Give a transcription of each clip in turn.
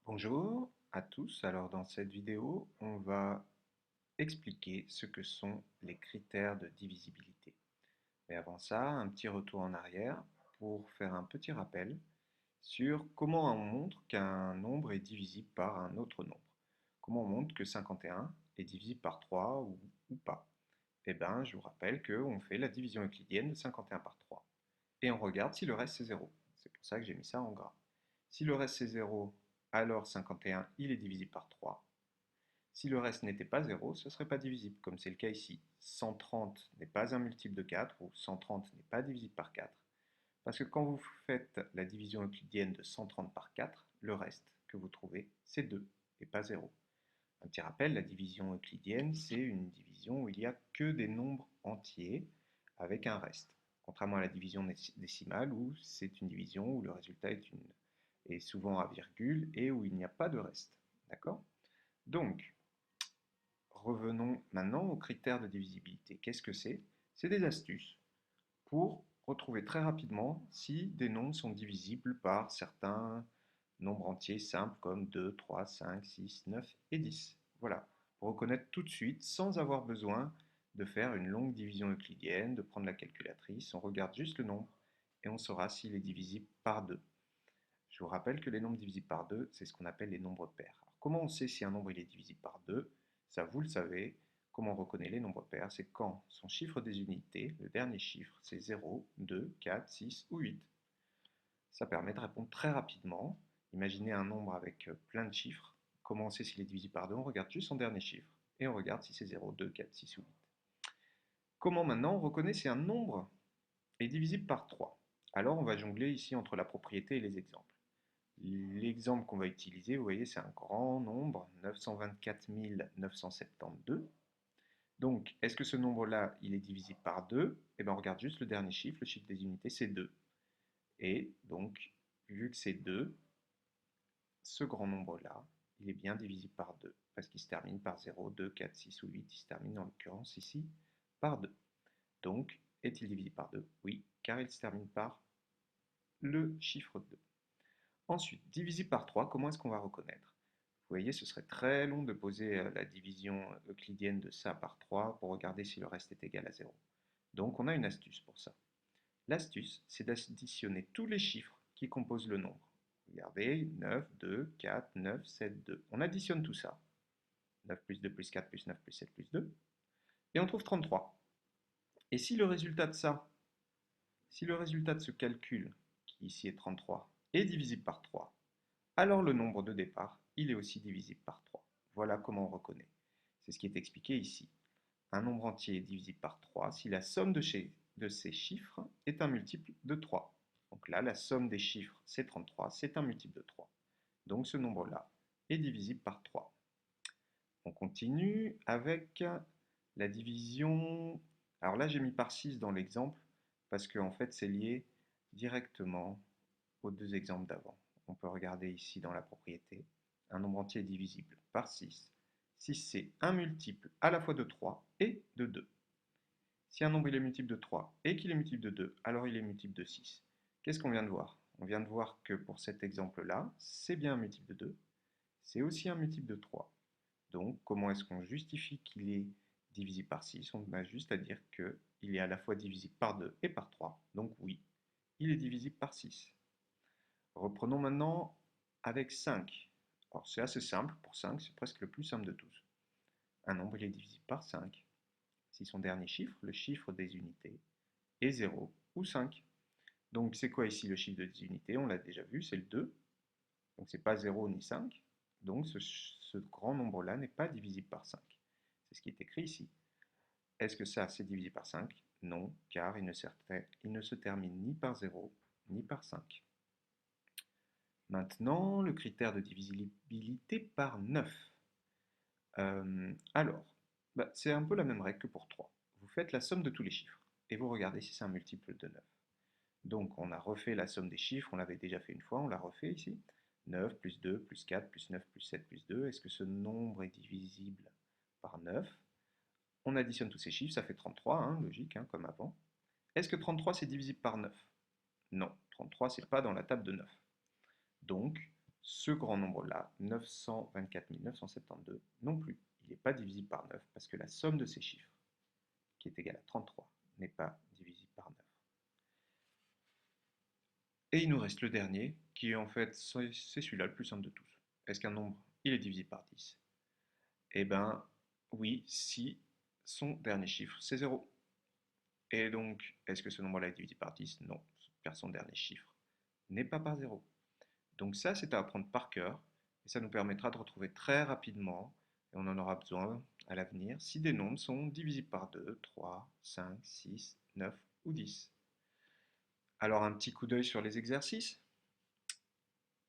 Bonjour à tous, alors dans cette vidéo, on va expliquer ce que sont les critères de divisibilité. Mais avant ça, un petit retour en arrière pour faire un petit rappel sur comment on montre qu'un nombre est divisible par un autre nombre. Comment on montre que 51 est divisible par 3 ou pas. Eh bien, je vous rappelle qu'on fait la division euclidienne de 51 par 3. Et on regarde si le reste c'est 0. C'est pour ça que j'ai mis ça en gras. Si le reste c'est 0, alors 51, il est divisible par 3. Si le reste n'était pas 0, ce ne serait pas divisible, comme c'est le cas ici. 130 n'est pas un multiple de 4, ou 130 n'est pas divisible par 4. Parce que quand vous faites la division euclidienne de 130 par 4, le reste que vous trouvez, c'est 2, et pas 0. Un petit rappel, la division euclidienne, c'est une division où il n'y a que des nombres entiers avec un reste. Contrairement à la division décimale, où c'est une division où le résultat est souvent à virgule et où il n'y a pas de reste. D'accord? Donc, revenons maintenant aux critères de divisibilité. Qu'est-ce que c'est? C'est des astuces pour retrouver très rapidement si des nombres sont divisibles par certains nombres entiers simples comme 2, 3, 5, 6, 9 et 10. Voilà, pour reconnaître tout de suite sans avoir besoin de faire une longue division euclidienne, de prendre la calculatrice, on regarde juste le nombre et on saura s'il est divisible par 2. Je vous rappelle que les nombres divisibles par 2, c'est ce qu'on appelle les nombres pairs. Alors, comment on sait si un nombre il est divisible par 2? Ça, vous le savez. Comment on reconnaît les nombres pairs? C'est quand son chiffre des unités, le dernier chiffre, c'est 0, 2, 4, 6 ou 8. Ça permet de répondre très rapidement. Imaginez un nombre avec plein de chiffres. Comment on sait s'il est divisible par 2? On regarde juste son dernier chiffre et on regarde si c'est 0, 2, 4, 6 ou 8. Comment maintenant on reconnaît si un nombre est divisible par 3? Alors on va jongler ici entre la propriété et les exemples. L'exemple qu'on va utiliser, vous voyez, c'est un grand nombre, 924 972. Donc, est-ce que ce nombre-là, il est divisible par 2? Eh bien, on regarde juste le dernier chiffre, le chiffre des unités, c'est 2. Et donc, vu que c'est 2, ce grand nombre-là, il est bien divisible par 2, parce qu'il se termine par 0, 2, 4, 6 ou 8. Il se termine en l'occurrence ici par 2. Donc, est-il divisible par 2? Oui, car il se termine par le chiffre 2. Ensuite, divisible par 3, comment est-ce qu'on va reconnaître? Vous voyez, ce serait très long de poser la division euclidienne de ça par 3 pour regarder si le reste est égal à 0. Donc on a une astuce pour ça. L'astuce, c'est d'additionner tous les chiffres qui composent le nombre. Regardez, 9, 2, 4, 9, 7, 2. On additionne tout ça. 9 plus 2 plus 4 plus 9 plus 7 plus 2. Et on trouve 33. Et si le résultat de ça, si le résultat de ce calcul, qui ici est 33, est divisible par 3, alors le nombre de départ, il est aussi divisible par 3. Voilà comment on reconnaît. C'est ce qui est expliqué ici. Un nombre entier est divisible par 3 si la somme de ces chiffres est un multiple de 3. Donc là, la somme des chiffres, c'est 33, c'est un multiple de 3. Donc ce nombre-là est divisible par 3. On continue avec la division. Alors là, j'ai mis par 6 dans l'exemple parce qu'en fait, c'est lié directement aux deux exemples d'avant. On peut regarder ici dans la propriété. Un nombre entier est divisible par 6. 6, c'est un multiple à la fois de 3 et de 2. Si un nombre il est multiple de 3 et qu'il est multiple de 2, alors il est multiple de 6. Qu'est-ce qu'on vient de voir? On vient de voir que pour cet exemple-là, c'est bien un multiple de 2, c'est aussi un multiple de 3. Donc, comment est-ce qu'on justifie qu'il est divisible par 6? On a juste à dire qu'il est à la fois divisible par 2 et par 3. Donc oui, il est divisible par 6. Reprenons maintenant avec 5. Alors c'est assez simple, pour 5, c'est presque le plus simple de tous. Un nombre il est divisible par 5 si son dernier chiffre, le chiffre des unités, est 0 ou 5. Donc c'est quoi ici le chiffre des unités? On l'a déjà vu, c'est le 2. Donc c'est pas 0 ni 5. Donc ce grand nombre-là n'est pas divisible par 5. C'est ce qui est écrit ici. Est-ce que ça c'est divisé par 5? Non, car il ne se termine ni par 0 ni par 5. Maintenant, le critère de divisibilité par 9. Alors, c'est un peu la même règle que pour 3. Vous faites la somme de tous les chiffres et vous regardez si c'est un multiple de 9. Donc on a refait la somme des chiffres, on l'avait déjà fait une fois, on l'a refait ici. 9 plus 2 plus 4 plus 9 plus 7 plus 2. Est-ce que ce nombre est divisible par 9? On additionne tous ces chiffres, ça fait 33, hein, logique, hein, comme avant. Est-ce que 33 c'est divisible par 9? Non, 33 c'est pas dans la table de 9. Donc Ce grand nombre-là, 924 972, non plus, il n'est pas divisible par 9 parce que la somme de ces chiffres, qui est égale à 33, n'est pas divisible par 9. Et il nous reste le dernier, qui est en fait, c'est celui-là le plus simple de tous. Est-ce qu'un nombre, il est divisible par 10? Eh bien, oui, si son dernier chiffre, c'est 0. Et donc, est-ce que ce nombre-là est divisible par 10? Non, car son dernier chiffre n'est pas par 0. Donc ça, c'est à apprendre par cœur, et ça nous permettra de retrouver très rapidement, et on en aura besoin à l'avenir, si des nombres sont divisibles par 2, 3, 5, 6, 9 ou 10. Alors un petit coup d'œil sur les exercices.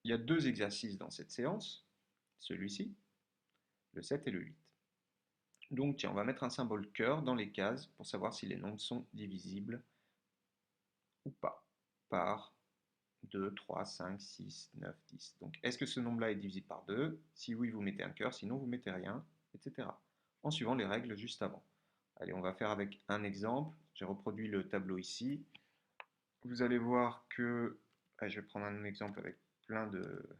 Il y a deux exercices dans cette séance, celui-ci, le 7 et le 8. Donc tiens, on va mettre un symbole cœur dans les cases pour savoir si les nombres sont divisibles ou pas par 2, 3, 5, 6, 9, 10. Donc est-ce que ce nombre-là est divisible par 2? Si oui, vous mettez un cœur, sinon vous mettez rien, etc. En suivant les règles juste avant. Allez, on va faire avec un exemple. J'ai reproduit le tableau ici. Vous allez voir que... je vais prendre un exemple avec plein de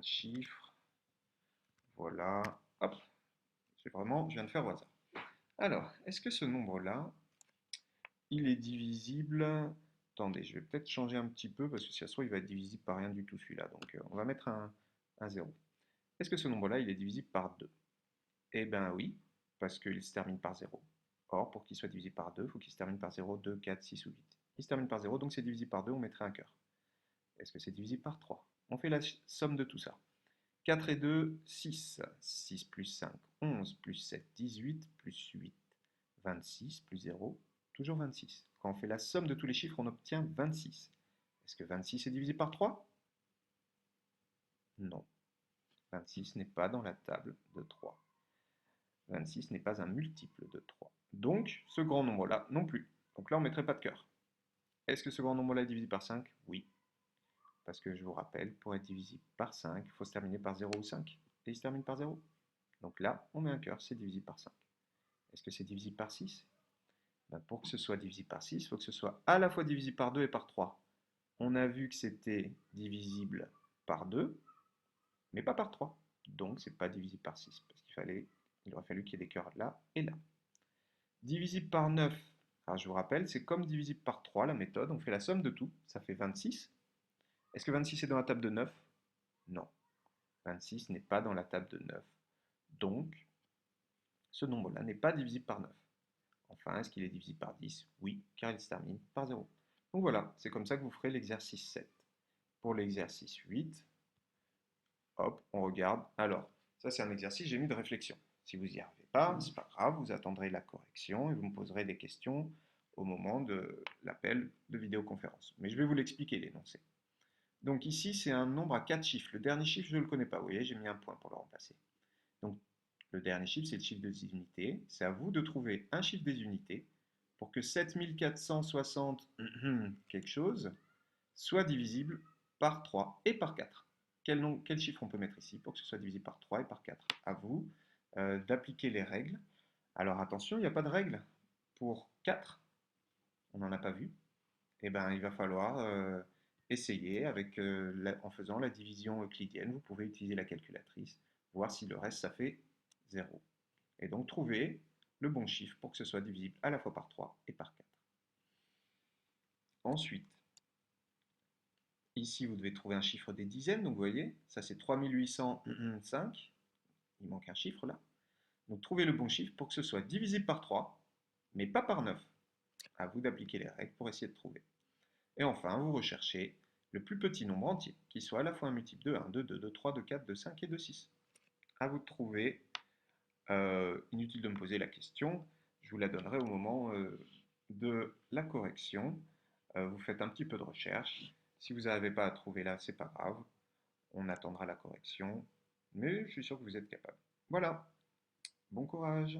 chiffres. Voilà. Hop. Je viens de faire au hasard. Alors, est-ce que ce nombre-là, il est divisible? Attendez, je vais peut-être changer un petit peu parce que si ça se trouve, il va être divisible par rien du tout celui-là. Donc, on va mettre un 0. Est-ce que ce nombre-là, il est divisible par 2? Eh bien oui, parce qu'il se termine par 0. Or, pour qu'il soit divisible par 2, il faut qu'il se termine par 0, 2, 4, 6 ou 8. Il se termine par 0, donc c'est divisible par 2, on mettrait un cœur. Est-ce que c'est divisible par 3? On fait la somme de tout ça. 4 et 2, 6. 6 plus 5, 11, plus 7, 18, plus 8, 26, plus 0, toujours 26. Quand on fait la somme de tous les chiffres, on obtient 26. Est-ce que 26 est divisé par 3? Non. 26 n'est pas dans la table de 3. 26 n'est pas un multiple de 3. Donc, ce grand nombre-là, non plus. Donc là, on ne mettrait pas de cœur. Est-ce que ce grand nombre-là est divisible par 5? Oui. Parce que je vous rappelle, pour être divisible par 5, il faut se terminer par 0 ou 5. Et il se termine par 0. Donc là, on met un cœur, c'est divisible par 5. Est-ce que c'est divisible par 6? Ben, pour que ce soit divisible par 6, il faut que ce soit à la fois divisible par 2 et par 3. On a vu que c'était divisible par 2, mais pas par 3. Donc, c'est pas divisible par 6, parce il aurait fallu qu'il y ait des cœurs là et là. Divisible par 9, alors je vous rappelle, c'est comme divisible par 3, la méthode, on fait la somme de tout, ça fait 26. Est-ce que 26 est dans la table de 9? Non. 26 n'est pas dans la table de 9. Donc, ce nombre-là n'est pas divisible par 9. Enfin, est-ce qu'il est divisible par 10? Oui, car il se termine par 0. Donc voilà, c'est comme ça que vous ferez l'exercice 7. Pour l'exercice 8, hop, on regarde. Alors, ça c'est un exercice, j'ai mis de réflexion. Si vous n'y arrivez pas, c'est pas grave, vous attendrez la correction et vous me poserez des questions au moment de l'appel de vidéoconférence. Mais je vais vous l'expliquer, l'énoncé. Donc ici, c'est un nombre à 4 chiffres. Le dernier chiffre, je ne le connais pas. Vous voyez, j'ai mis un point pour le remplacer. Donc, le dernier chiffre, c'est le chiffre des unités. C'est à vous de trouver un chiffre des unités pour que 7460 quelque chose soit divisible par 3 et par 4. Quel chiffre on peut mettre ici pour que ce soit divisible par 3 et par 4? À vous d'appliquer les règles. Alors attention, il n'y a pas de règle pour 4. On n'en a pas vu. Eh ben, il va falloir essayer en faisant la division euclidienne. Vous pouvez utiliser la calculatrice, voir si le reste, ça fait 0. Et donc, trouver le bon chiffre pour que ce soit divisible à la fois par 3 et par 4. Ensuite, ici, vous devez trouver un chiffre des dizaines. Donc, vous voyez, ça c'est 3805. Il manque un chiffre là. Donc, trouvez le bon chiffre pour que ce soit divisible par 3, mais pas par 9. À vous d'appliquer les règles pour essayer de trouver. Et enfin, vous recherchez le plus petit nombre entier, qui soit à la fois un multiple de 1, de 2, de 3, de 4, de 5 et de 6. À vous de trouver. Inutile de me poser la question, je vous la donnerai au moment de la correction. Vous faites un petit peu de recherche. Si vous n'arrivez pas à trouver là, c'est pas grave. On attendra la correction. Mais je suis sûr que vous êtes capable. Voilà. Bon courage.